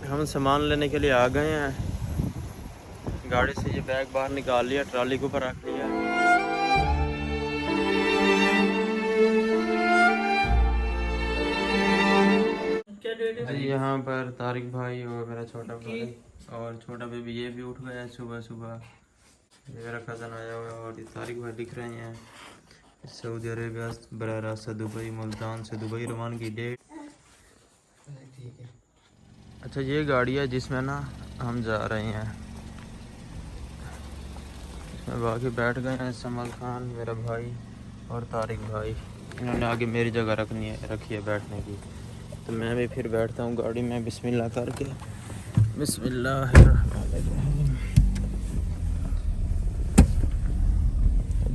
हम सामान लेने के लिए आ गए हैं। गाड़ी से ये बैग बाहर निकाल लिया, ट्रॉली के ऊपर रख लिया। यहाँ पर तारिक भाई और मेरा छोटा भाई और छोटा बेबी ये भी उठ गया है सुबह सुबह। ये मेरा कज़न आया हुआ है और ये तारिक भाई दिख रहे हैं। सऊदी अरेबिया बरह रास्त दुबई, मुल्तान से दुबई रवानगी डेट। अच्छा ये गाड़ी है जिसमें ना हम जा रहे हैं। इसमें बाकी बैठ गए हैं समल खान, मेरा भाई और तारिक भाई। इन्होंने आगे मेरी जगह रखी है बैठने की, तो मैं भी फिर बैठता हूँ गाड़ी में बिस्मिल्लाह करके। बिस्मिल्लाहिर्रहमानिर्रहीम।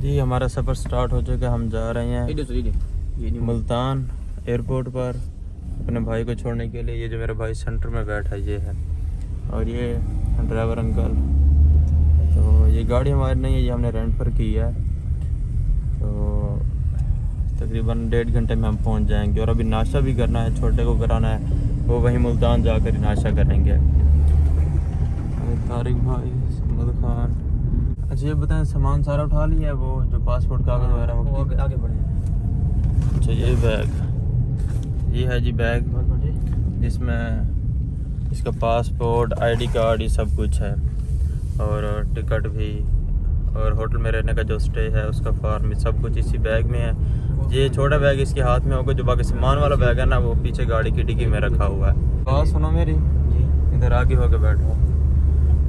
जी हमारा सफ़र स्टार्ट हो चुका है। हम जा रहे हैं मुल्तान एयरपोर्ट पर अपने भाई को छोड़ने के लिए। ये जो मेरा भाई सेंटर में बैठा है ये है, और ये ड्राइवर अंकल। तो ये गाड़ी हमारी नहीं है, ये हमने रेंट पर की है। तो तकरीबन 1.5 घंटे में हम पहुंच जाएंगे। और अभी नाश्ता भी करना है, छोटे को कराना है, वो वहीं मुल्तान जाकर नाश्ता करेंगे। तारिक भाई, समद खान। अच्छा ये बताएं सामान सारा उठा लिया है, वो जो पासपोर्ट कागज़ वगैरह वो आगे बढ़े। अच्छा ये बैग, ये है जी बैग जिसमें इसका पासपोर्ट, आईडी कार्ड, ये सब कुछ है, और टिकट भी, और होटल में रहने का जो स्टे है उसका फॉर्म, सब कुछ इसी बैग में है। ये छोटा बैग इसके हाथ में होगा, जो बाकी सामान वाला बैग है ना वो पीछे गाड़ी की डिक्की में रखा हुआ है। बात सुनो मेरी, इधर आगे होके बैठो।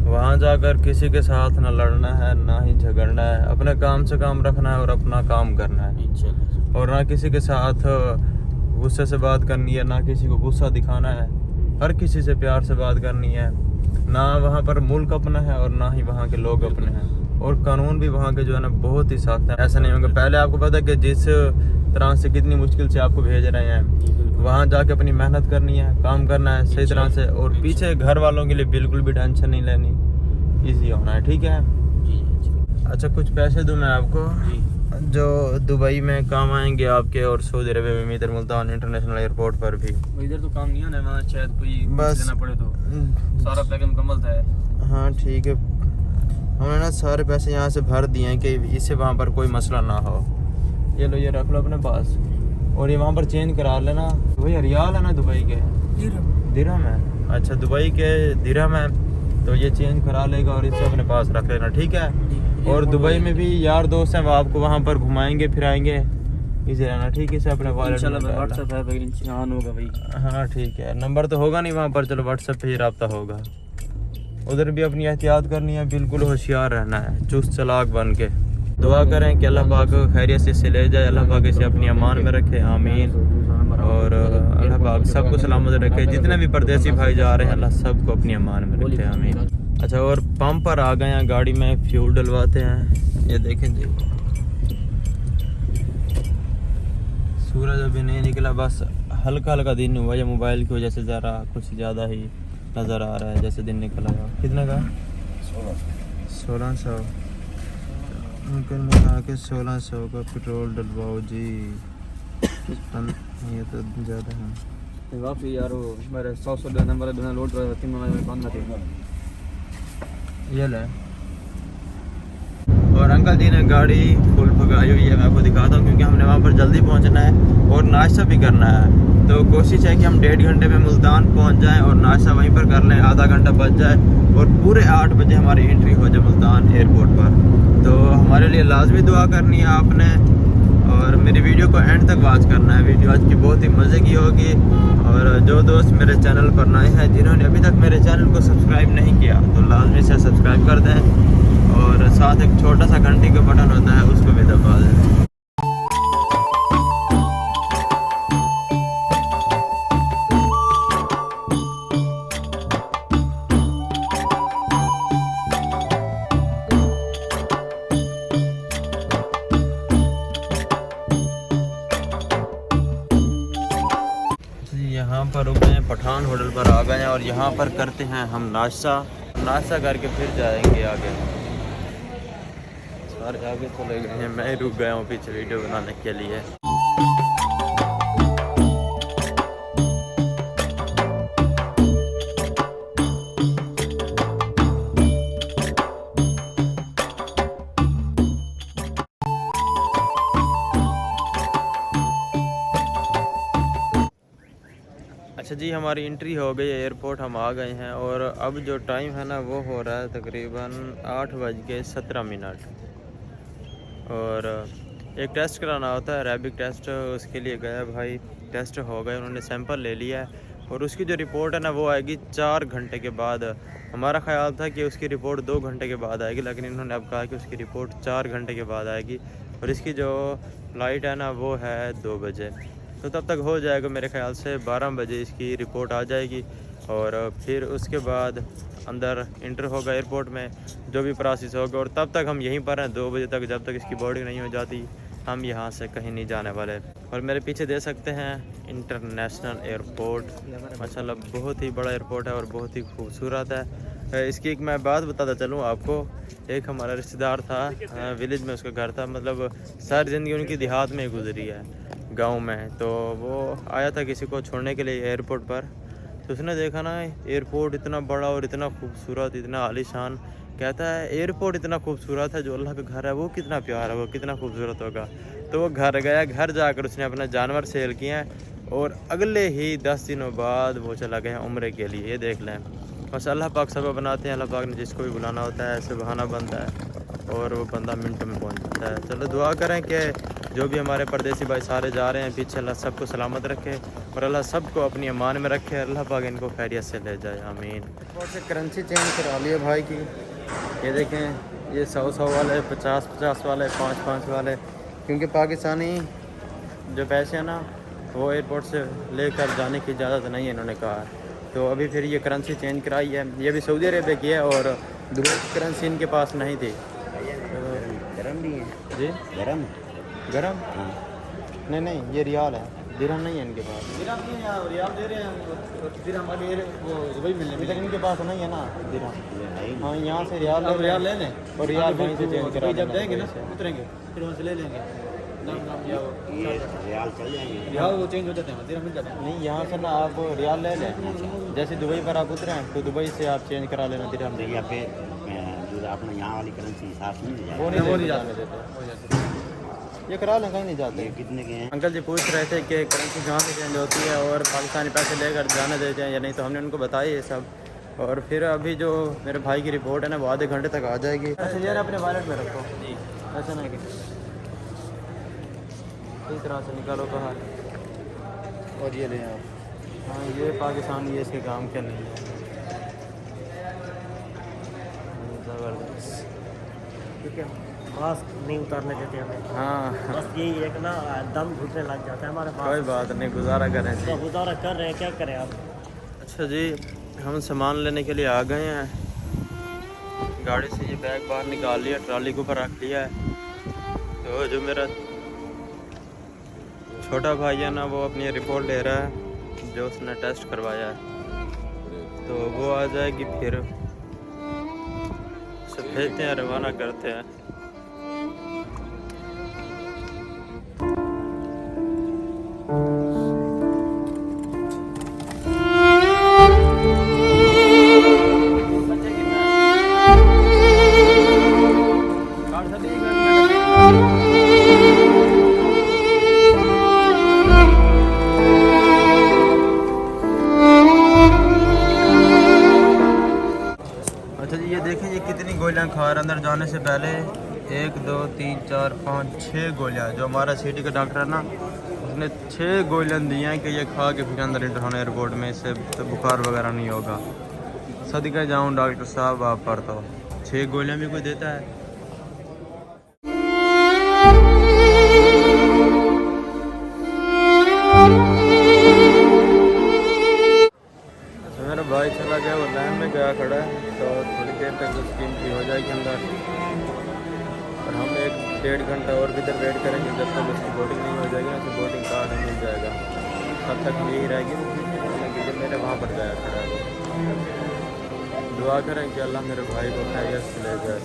वहाँ जाकर किसी के साथ ना लड़ना है ना ही झगड़ना है, अपने काम से काम रखना है और अपना काम करना है। और ना किसी के साथ गुस्से से बात करनी है, ना किसी को गुस्सा दिखाना है। हर किसी से प्यार से बात करनी है। ना वहाँ पर मुल्क अपना है और ना ही वहाँ के लोग अपने हैं। और कानून भी वहाँ के जो है ना बहुत ही सख्त है। ऐसा नहीं होगा, पहले आपको पता है कि जिस तरह से कितनी मुश्किल से आपको भेज रहे हैं, वहाँ जाके अपनी मेहनत करनी है, काम करना है सही तरह से, और पीछे घर वालों के लिए बिल्कुल भी टेंशन नहीं लेनी, ईजी होना है। ठीक है। अच्छा कुछ पैसे दूँ मैं आपको जो दुबई में काम आएंगे आपके, और सऊदी अरबिया में इधर मुल्तान इंटरनेशनल एयरपोर्ट पर भी। इधर तो काम नहीं होना है, शायद कोई बस देना पड़े तो सारा पैकेज मुकम्मल था। हाँ ठीक है, हमने ना सारे पैसे यहाँ से भर दिए हैं कि इससे वहाँ पर कोई मसला ना हो। ये लो, ये रख लो अपने पास, और ये वहाँ पर चेंज करा लेना। भैया रियाल है ना दुबई के, दिरहम है। अच्छा दुबई के दिरहम है, तो ये चेंज करा लेगा और इसे अपने पास रख लेना। ठीक है। और दुबई में भी यार दोस्त हैं, वो आपको वहाँ पर घुमाएंगे फिराएंगे, इसे रहना। ठीक है। इसे अपने वॉलेट में व्हाट्सएप है होगा भाई। हाँ ठीक है, नंबर तो होगा नहीं वहाँ पर, चलो व्हाट्सएप पे ही रब्ता होगा। उधर भी अपनी एहतियात करनी है, बिल्कुल होशियार रहना है, चुस्त चालाक बन के। दुआ करें कि अल्लाह पाक खैरियत से ले जाए, अल्लाह पाक इसे अपनी अमान में रखे, आमीन। और अल्लाह पाक सबको सलामत रखे, जितने भी परदेसी भाई जा रहे हैं अल्लाह सबको अपनी अमान में रखे, आमीन। अच्छा और पंप पर आ गए हैं, गाड़ी में फ्यूल डलवाते हैं। ये देखें जी, सूरज अभी नहीं निकला, बस हल्का हल्का दिन हुआ, ये मोबाइल की वजह से ज़रा कुछ ज़्यादा ही नज़र आ रहा है जैसे दिन निकला हुआ। कितना का? 1600। आके 1600 का पेट्रोल डलवाओ जी। ये तो ज़्यादा है। वापसी यार वो मेरे 100 नंबर बिना लोड रहा 3 महीने बंद थे। ये ले। और अंकल जी ने गाड़ी फुल भगाई हुई है, मैं आपको दिखाता हूँ, क्योंकि हमने वहाँ पर जल्दी पहुँचना है और नाश्ता भी करना है। तो कोशिश है कि हम 1.5 घंटे में मुल्तान पहुँच जाएं और नाश्ता वहीं पर कर लें, आधा घंटा बच जाए और पूरे 8 बजे हमारी एंट्री हो जाए मुल्तान एयरपोर्ट पर। तो हमारे लिए लाजमी दुआ करनी है आपने, और मेरी वीडियो को एंड तक वॉच करना है। वीडियो आज की बहुत ही मज़े की होगी। और जो दोस्त मेरे चैनल पर नए हैं, जिन्होंने अभी तक मेरे चैनल को सब्सक्राइब नहीं किया, तो लाजमी से सब्सक्राइब कर दें, और साथ एक छोटा सा घंटी का बटन होता है उसको भी दबा दें। यहाँ पर रुके हैं, पठान होटल पर आ गए हैं, और यहाँ पर करते हैं हम नाश्ता करके फिर जाएंगे आगे। सारे आगे चले गए हैं, मैं ही रुक गया हूँ पीछे वीडियो बनाने के लिए। अच्छा जी, हमारी एंट्री हो गई है एयरपोर्ट, हम आ गए हैं और अब जो टाइम है ना वो हो रहा है तकरीबन 8:17। और एक टेस्ट कराना होता है, रैबिक टेस्ट, उसके लिए गया भाई। टेस्ट हो गए, उन्होंने सैंपल ले लिया है और उसकी जो रिपोर्ट है ना वो आएगी 4 घंटे के बाद। हमारा ख्याल था कि उसकी रिपोर्ट 2 घंटे के बाद आएगी, लेकिन इन्होंने अब कहा कि उसकी रिपोर्ट 4 घंटे के बाद आएगी। और इसकी जो फ़्लाइट है ना वो है 2 बजे, तो तब तक हो जाएगा मेरे ख्याल से 12 बजे इसकी रिपोर्ट आ जाएगी। और फिर उसके बाद अंदर इंटर होगा एयरपोर्ट में, जो भी प्रोसेस होगा। और तब तक हम यहीं पर हैं 2 बजे तक, जब तक इसकी बोर्डिंग नहीं हो जाती हम यहाँ से कहीं नहीं जाने वाले। और मेरे पीछे दे सकते हैं इंटरनेशनल एयरपोर्ट, माशाल्लाह बहुत ही बड़ा एयरपोर्ट है और बहुत ही खूबसूरत है। इसकी एक मैं बात बताता चलूँ आपको। एक हमारा रिश्तेदार था विलेज में, उसका घर था, मतलब सारी ज़िंदगी उनकी देहात में ही गुजरी है, गांव में। तो वो आया था किसी को छोड़ने के लिए एयरपोर्ट पर, तो उसने देखा ना एयरपोर्ट इतना बड़ा और इतना खूबसूरत, इतना आलीशान। कहता है एयरपोर्ट इतना खूबसूरत है, जो अल्लाह का घर है वो कितना प्यारा है, वो कितना खूबसूरत होगा। तो वो घर गया, घर जाकर उसने अपना जानवर सेल किया है और अगले ही 10 दिनों बाद वो चला गया उम्रे के लिए। ये देख लें, बस अल्लाह पाक सबब बनाते हैं। अल्लाह पाक ने जिसको भी बुलाना होता है ऐसे बहाना बनता है और वो बंदा मिनटों में पहुंच जाता है। चलो दुआ करें कि जो भी हमारे परदेसी भाई सारे जा रहे हैं पीछे, अल्लाह सबको सलामत रखे और अल्लाह सबको अपनी अमान में रखे। अल्लाह पाक इनको खैरियत से ले जाए, आमीन। से करेंसी चेंज करा लिए भाई की, ये देखें, ये 100 वाले, 50 वाले, 5 वाले, क्योंकि पाकिस्तानी जो पैसे हैं ना वो एयरपोर्ट से लेकर जाने की इजाज़त नहीं है, इन्होंने कहा। तो अभी फिर ये करेंसी चेंज कराई है, ये भी सऊदी अरेबिया की है और दुबई की करेंसी इनके पास नहीं थी। गरम भी है जी, गरम गरम? नहीं, ये रियाल है, दिरहम नहीं है इनके पास। रियाल दे रहे हैं, फिर हमारे वो दुबई मिलने अभी तक इनके पास नहीं है ना दिरहम। हाँ, यहाँ से रियाल ले लें और रियाल वहीं से चेंज करा जब देंगे ना उतरेंगे फिर वहाँ से ले लेंगे। ये रियाल चल जाएंगे, रियाल वो चेंज हो जाते हैं, दिरहम मिल जाते हैं। नहीं, यहाँ से ना आप रियाल ले लें, जैसे दुबई पर आप उतरे हैं तो दुबई से आप चेंज करा लेना दिरहम। तो या फिर जो अपने यहाँ वाली करेंसी साफ नहीं जाए, वो नहीं जाने देते, ये करा लें, कहीं नहीं जाते। ये कितने के हैं? अंकल जी पूछ रहे थे कि करेंसी कहाँ से चेंज होती है और पाकिस्तानी पैसे लेकर जाने देते हैं या नहीं, तो हमने उनको बताया ये सब। और फिर अभी जो मेरे भाई की रिपोर्ट है ना वो आधे घंटे तक आ जाएगी। अच्छा यार, अपने वॉलेट में रखो जी, ऐसा नहीं कि इस तरह से निकालो बाहर और ये लें आप। हाँ, ये पाकिस्तानी, ये इसके काम के नहीं है। ज़बरदस्त, ठीक है, मास्क नहीं उतारने देते हमें, हाँ बस यही है कि ना दम घुटने लग जाता है हमारे पास। कोई बात नहीं, गुजारा करें जी। तो गुजारा कर रहे हैं, क्या करें आप। अच्छा जी, हम सामान लेने के लिए आ गए हैं, गाड़ी से ये बैग बाहर निकाल लिया, ट्रॉली के ऊपर रख लिया है। तो जो मेरा छोटा भाई है ना वो अपनी रिपोर्ट ले रहा है जो उसने टेस्ट करवाया है, तो वो आ जाएगी फिर उसे भेजते हैं, रवाना करते हैं। अच्छा जी, ये देखें ये कितनी गोलियां खा रहा है अंदर जाने से पहले। 1 2 3 4 5 6 गोलियां। जो हमारा सिटी का डॉक्टर है ना उसने 6 गोलियां दी हैं कि ये खा के फिर अंदर इंटर होना एयरपोर्ट में, इससे तो बुखार वगैरह नहीं होगा। सदका जाऊँ डॉक्टर साहब आप पर, तो 6 गोलियां भी कोई देता है। मेरा भाई चला गया, वो लाइन में गया खड़ा है, तो थोड़ी देर तक उसकी एंट्री हो जाएगी अंदर और हम 1-1.5 घंटा और भी इधर वेट करेंगे जब तक उसकी बोर्डिंग नहीं हो जाएगी ना, तो बोर्डिंग कार्ड मिल जाएगा। तब तक यही रहेगी जब मेरे वहाँ पर जाया खड़ा है। दुआ करें कि अल्लाह मेरे भाई को खैरियत से ले जाए।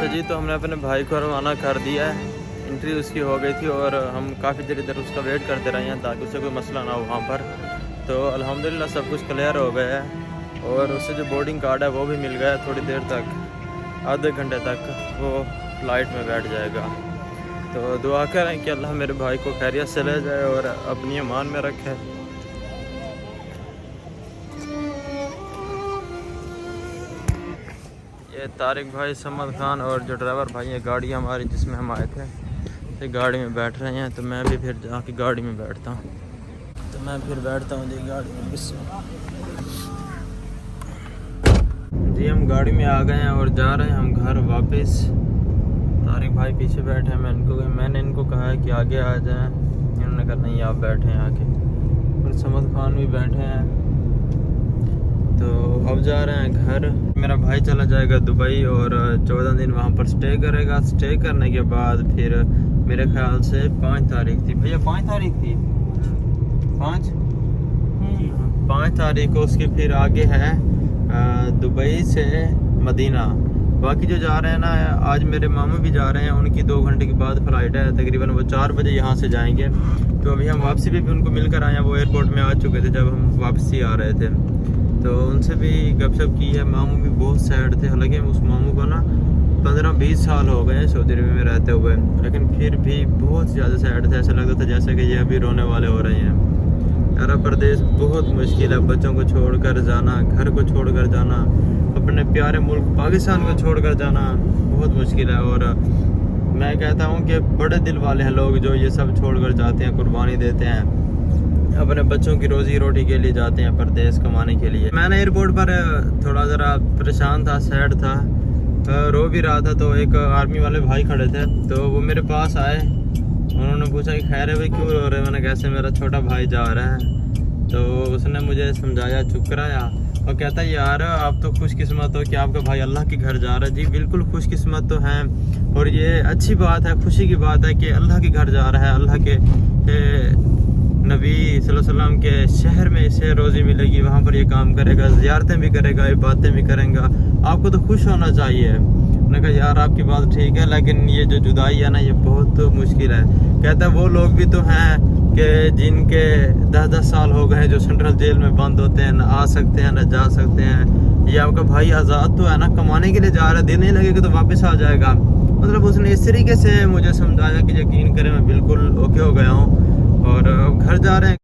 जी, तो हमने अपने भाई को रवाना कर दिया है एंट्री उसकी हो गई थी और हम काफ़ी देर इधर उसका वेट करते रहे हैं ताकि उसे कोई मसला ना हो वहाँ पर। तो अल्हम्दुलिल्लाह सब कुछ क्लियर हो गया है और उसे जो बोर्डिंग कार्ड है वो भी मिल गया। थोड़ी देर तक, आधे घंटे तक वो फ़्लाइट में बैठ जाएगा। तो दुआ करें कि अल्लाह मेरे भाई को खैरियत से ले जाए और अपनी ईमान में रखे। ये तारिक भाई, समद खान और जो ड्राइवर भाई है गाड़ी हमारी जिसमें हम आए थे, ये गाड़ी में बैठ रहे हैं। तो मैं भी फिर जाके गाड़ी में बैठता हूँ। तो मैं फिर बैठता हूँ जी गाड़ी में किससे। जी हम गाड़ी में आ गए हैं और जा रहे हैं हम घर वापस। तारिक भाई पीछे बैठे हैं। मैंने इनको कहा है कि आगे आ जाएं, इन्होंने कहा नहीं आप बैठे हैं आगे। और समद खान भी बैठे हैं। तो अब जा रहे हैं घर। मेरा भाई चला जाएगा दुबई और 14 दिन वहाँ पर स्टे करेगा। स्टे करने के बाद फिर मेरे ख्याल से 5 तारीख थी भैया, 5 तारीख थी, 5 तारीख को उसकी फिर आगे है दुबई से मदीना। बाकी जो जा रहे हैं ना, आज मेरे मामू भी जा रहे हैं, उनकी 2 घंटे के बाद फ़्लाइट है। तकरीबन वो 4 बजे यहाँ से जाएंगे। तो अभी हम वापसी भी उनको मिलकर आए हैं। वो एयरपोर्ट में आ चुके थे जब हम वापसी आ रहे थे। तो उनसे भी गपशप की है। मामू भी बहुत सैड थे। हालांकि उस मामू को ना 15-20 साल हो गए सऊदी अरब में रहते हुए, लेकिन फिर भी बहुत ज़्यादा सैड थे। ऐसा लगता था जैसे कि ये अभी रोने वाले हो रहे हैं। अरब प्रदेश बहुत मुश्किल है। बच्चों को छोड़कर जाना, घर को छोड़कर जाना, अपने प्यारे मुल्क पाकिस्तान को छोड़कर जाना बहुत मुश्किल है। और मैं कहता हूँ कि बड़े दिल वाले हैं लोग जो ये सब छोड़कर जाते हैं, कुर्बानी देते हैं, अपने बच्चों की रोजी रोटी के लिए जाते हैं परदेश कमाने के लिए। मैंने एयरपोर्ट पर थोड़ा ज़रा परेशान था, सैड था, रो भी रहा था। तो एक आर्मी वाले भाई खड़े थे, तो वो मेरे पास आए। उन्होंने पूछा कि खैर है भाई क्यों रो रहे हैं। मैंने कैसे मेरा छोटा भाई जा रहा है। तो उसने मुझे समझाया, चुप कराया और कहता यार आप तो खुशकिस्मत हो कि आपका भाई अल्लाह के घर जा रहा है। जी बिल्कुल खुशकिस्मत तो हैं और ये अच्छी बात है, खुशी की बात है कि अल्लाह के घर जा रहा है। अल्लाह के नबी सल्लल्लाहु अलैहि वसल्लम के शहर में इसे रोज़ी मिलेगी, वहाँ पर ये काम करेगा, ज़ियारतें भी करेगा, इबादतें भी करेगा। आपको तो खुश होना चाहिए। मैंने कहा यार आपकी बात ठीक है, लेकिन ये जो जुदाई है ना ये बहुत मुश्किल है। कहता वो लोग भी तो हैं कि जिनके 10-10 साल हो गए जो सेंट्रल जेल में बंद होते हैं, ना आ सकते हैं ना जा सकते हैं। ये आपका भाई आज़ाद तो है ना, कमाने के लिए जा रहा है, दिन नहीं लगेगा तो वापस आ जाएगा। मतलब उसने इस तरीके से मुझे समझाया कि यकीन करें मैं बिल्कुल ओके हो गया हूँ और अब घर जा रहे हैं।